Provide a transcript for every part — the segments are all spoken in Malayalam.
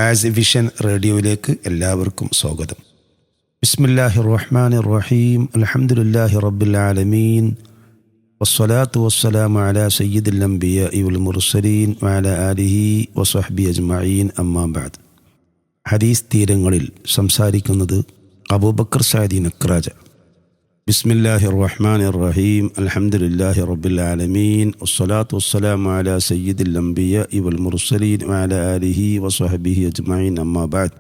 ആസ് വിഷൻ റേഡിയോയിലേക്ക് എല്ലാവർക്കും സ്വാഗതം. ബിസ്മില്ലാഹിർ റഹ്മാനിർ റഹീം. അൽഹംദുലില്ലാഹി റബ്ബിൽ ആലമീൻ. വസ്സലാത്തു വസ്സലാമു അലാ സയ്യിദിൽ അംബിയാഇ വൽ മുർസലീൻ വഅലാ ആലിഹി വസ്വഹ്ബിഹി അജ്മഈൻ. അമ്മാ ബഅദ്. ഹദീസ് തീരങ്ങളിൽ സംസാരിക്കുന്നത് അബൂബക്കർ സഅദി നക്രാജ. ബിസ്മില്ലാഹിർ റഹ്മാനിർ റഹീം. അൽഹംദുലില്ലാഹി റബ്ബിൽ ആലമീൻ. വസ്സലാത്തു വസ്സലാമു അലാ സയ്യിദിൽ അംബിയാഇ വൽ മുർസലീൻ വഅലാ ആലിഹി വസ്വഹ്ബിഹി അജ്മഈൻ. അമ്മാ ബഅദ്.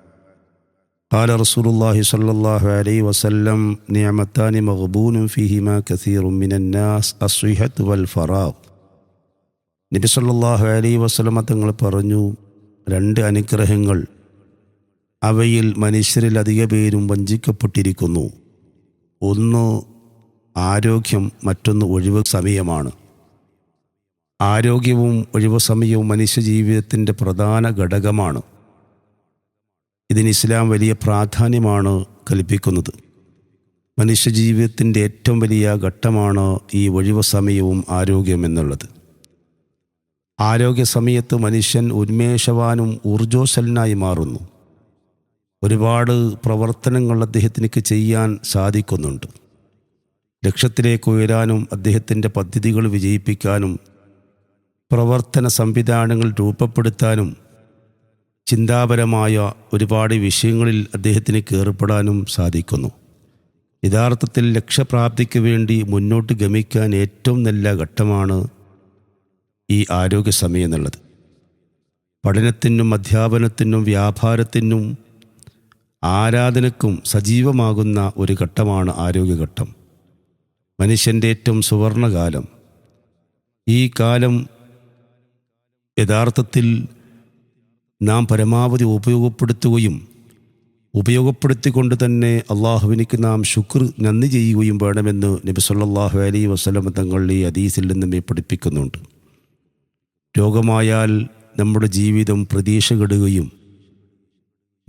قال رسول الله صلى الله عليه وسلم نعمتان مغبون فيهما كثير من الناس الصحة والفراغ. നബി സല്ലല്ലാഹു അലൈഹി വസല്ലം തങ്ങൾ പറഞ്ഞു, രണ്ട് അനുഗ്രഹങ്ങൾ അവയിൽ മനുഷ്യരിൽ അധിക പേരും വഞ്ചിക്കപ്പെട്ടിരിക്കുന്നു. ഒന്ന് ആരോഗ്യം, മറ്റൊന്ന് ഒഴിവ് സമയമാണ്. ആരോഗ്യവും ഒഴിവ് സമയവും മനുഷ്യ ജീവിതത്തിൻ്റെ പ്രധാന ഘടകമാണ്. ഇതിന് ഇസ്ലാം വലിയ പ്രാധാന്യമാണ് കൽപ്പിക്കുന്നത്. മനുഷ്യ ജീവിതത്തിൻ്റെ ഏറ്റവും വലിയ ഘട്ടമാണ് ഈ ഒഴിവ് സമയവും ആരോഗ്യം എന്നുള്ളത്. ആരോഗ്യ സമയത്ത് മനുഷ്യൻ ഉന്മേഷവാനും ഊർജോശലനായി മാറുന്നു. ഒരുപാട് പ്രവർത്തനങ്ങൾ അദ്ദേഹത്തിന് ചെയ്യാൻ സാധിക്കുന്നുണ്ട്. ലക്ഷ്യത്തിലേക്ക് ഉയരാനും അദ്ദേഹത്തിൻ്റെ പദ്ധതികൾ വിജയിപ്പിക്കാനും പ്രവർത്തന സംവിധാനങ്ങൾ രൂപപ്പെടുത്താനും ചിന്താപരമായ ഒരുപാട് വിഷയങ്ങളിൽ അദ്ദേഹത്തിന് ഏർപ്പെടാനും സാധിക്കുന്നു. യഥാർത്ഥത്തിൽ ലക്ഷ്യപ്രാപ്തിക്ക് വേണ്ടി മുന്നോട്ട് ഗമിക്കാൻ ഏറ്റവും നല്ല ഘട്ടമാണ് ഈ ആരോഗ്യ സമയം എന്നുള്ളത്. പഠനത്തിനും അധ്യാപനത്തിനും വ്യാപാരത്തിനും ആരാധനക്കും സജീവമാകുന്ന ഒരു ഘട്ടമാണ് ആരോഗ്യഘട്ടം. മനുഷ്യൻ്റെ ഏറ്റവും സുവർണകാലം. ഈ കാലം യഥാർത്ഥത്തിൽ നാം പരമാവധി ഉപയോഗപ്പെടുത്തിക്കൊണ്ട് തന്നെ അള്ളാഹുവിനിക്ക് നാം നന്ദി ചെയ്യുകയും വേണമെന്ന് നബി സല്ലല്ലാഹു അലൈഹി വസല്ലം തങ്ങൾ ഈ ഹദീസിൽ നമ്മെ പഠിപ്പിക്കുന്നുണ്ട്. രോഗമായാൽ നമ്മുടെ ജീവിതം പ്രതീക്ഷ കെടുകയും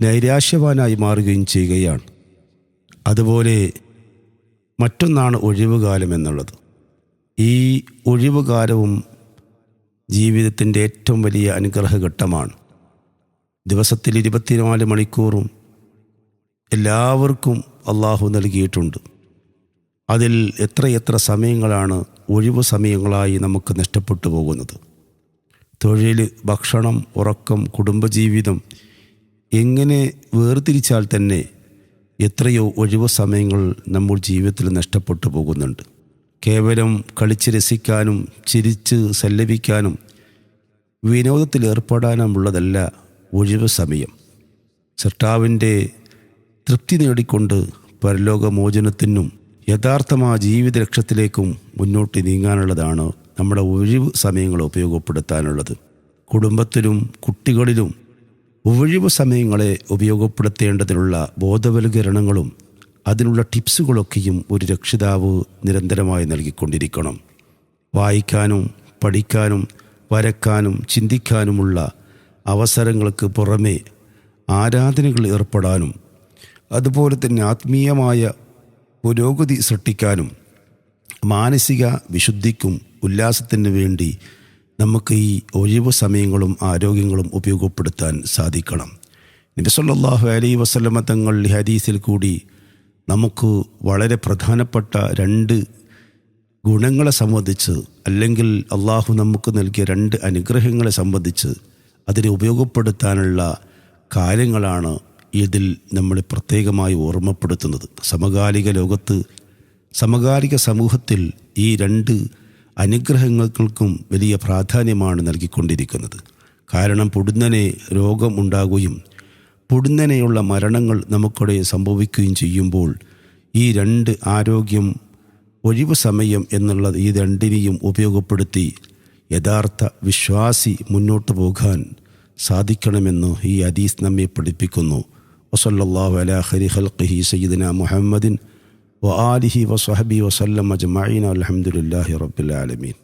നൈരാശ്യവാനായി മാറുകയും ചെയ്യുകയാണ്. അതുപോലെ മറ്റൊന്നാണ് ഒഴിവുകാലം എന്നുള്ളത്. ഈ ഒഴിവുകാലവും ജീവിതത്തിൻ്റെ ഏറ്റവും വലിയ അനുഗ്രഹഘട്ടമാണ്. ദിവസത്തിൽ 24 മണിക്കൂറും എല്ലാവർക്കും അള്ളാഹു നൽകിയിട്ടുണ്ട്. അതിൽ എത്രയെത്ര സമയങ്ങളാണ് ഒഴിവ് സമയങ്ങളായി നമുക്ക് നഷ്ടപ്പെട്ടു പോകുന്നത്. തൊഴിൽ, ഭക്ഷണം, ഉറക്കം, കുടുംബജീവിതം എങ്ങനെ വേർതിരിച്ചാൽ തന്നെ എത്രയോ ഒഴിവ് സമയങ്ങൾ നമ്മുടെ ജീവിതത്തിൽ നഷ്ടപ്പെട്ടു പോകുന്നുണ്ട്. കേവലം കളിച്ച് രസിക്കാനും ചിരിച്ച് സല്ലപിക്കാനും വിനോദത്തിൽ ഏർപ്പെടാനുമുള്ളതല്ല ഒഴിവ് സമയം. സൃഷ്ടാവിൻ്റെ തൃപ്തി നേടിക്കൊണ്ട് പരലോകമോചനത്തിനും യഥാർത്ഥമായ ജീവിത ലക്ഷ്യത്തിലേക്കും മുന്നോട്ട് നീങ്ങാനുള്ളതാണ് നമ്മുടെ ഒഴിവ് സമയങ്ങൾ ഉപയോഗപ്പെടുത്താനുള്ളത്. കുടുംബത്തിലും കുട്ടികളിലും ഒഴിവ് സമയങ്ങളെ ഉപയോഗപ്പെടുത്തേണ്ടതിനുള്ള ബോധവൽക്കരണങ്ങളും അതിനുള്ള ടിപ്സുകളൊക്കെയും ഒരു രക്ഷിതാവ് നിരന്തരമായി നൽകിക്കൊണ്ടിരിക്കണം. വായിക്കാനും പഠിക്കാനും വരക്കാനും ചിന്തിക്കാനുമുള്ള അവസരങ്ങൾക്ക് പുറമെ ആരാധനകൾ ഏർപ്പെടാനും അതുപോലെ തന്നെ ആത്മീയമായ പുരോഗതി സൃഷ്ടിക്കാനും മാനസിക വിശുദ്ധിക്കും ഉല്ലാസത്തിന് വേണ്ടി നമുക്ക് ഈ ഒഴിവ് സമയങ്ങളും ആരോഗ്യങ്ങളും ഉപയോഗപ്പെടുത്താൻ സാധിക്കണം. നബി സല്ലല്ലാഹു അലൈഹി വസല്ലം തങ്ങൾ ഈ ഹദീസിൽ കൂടി നമുക്ക് വളരെ പ്രധാനപ്പെട്ട രണ്ട് ഗുണങ്ങളെ സംബന്ധിച്ച്, അല്ലെങ്കിൽ അള്ളാഹു നമുക്ക് നൽകിയ രണ്ട് അനുഗ്രഹങ്ങളെ സംബന്ധിച്ച് അതിനെ ഉപയോഗപ്പെടുത്താനുള്ള കാര്യങ്ങളാണ് ഇതിൽ നമ്മൾ പ്രത്യേകമായി ഓർമ്മപ്പെടുത്തുന്നത്. സമകാലിക ലോകത്ത്, സമകാലിക സമൂഹത്തിൽ ഈ രണ്ട് അനുഗ്രഹങ്ങൾക്കും വലിയ പ്രാധാന്യമാണ് നൽകിക്കൊണ്ടിരിക്കുന്നത്. കാരണം പൊടുന്നനെ രോഗം ഉണ്ടാകുകയും പൊടുന്നനെയുള്ള മരണങ്ങൾ നമുക്കിടെ സംഭവിക്കുകയും ചെയ്യുമ്പോൾ ഈ രണ്ട് ആരോഗ്യം, ഒഴിവ് സമയം എന്നുള്ളത് ഈ രണ്ടിനെയും ഉപയോഗപ്പെടുത്തി യഥാർത്ഥ വിശ്വാസി മുന്നോട്ട് പോകാൻ സാധിക്കണമെന്ന് ഈ ഹദീസ് നമ്മെ പഠിപ്പിക്കുന്നു. വസല്ലല്ലാഹു അലാ ഖൈരി ഖൽഖിഹി സയ്യിദിനാ മുഹമ്മദിൻ വആലിഹി വസ്വഹ്ബിഹി വസല്ലം അജ്മഈൻ. അൽഹംദുലില്ലാഹി റബ്ബിൽ ആലമീൻ.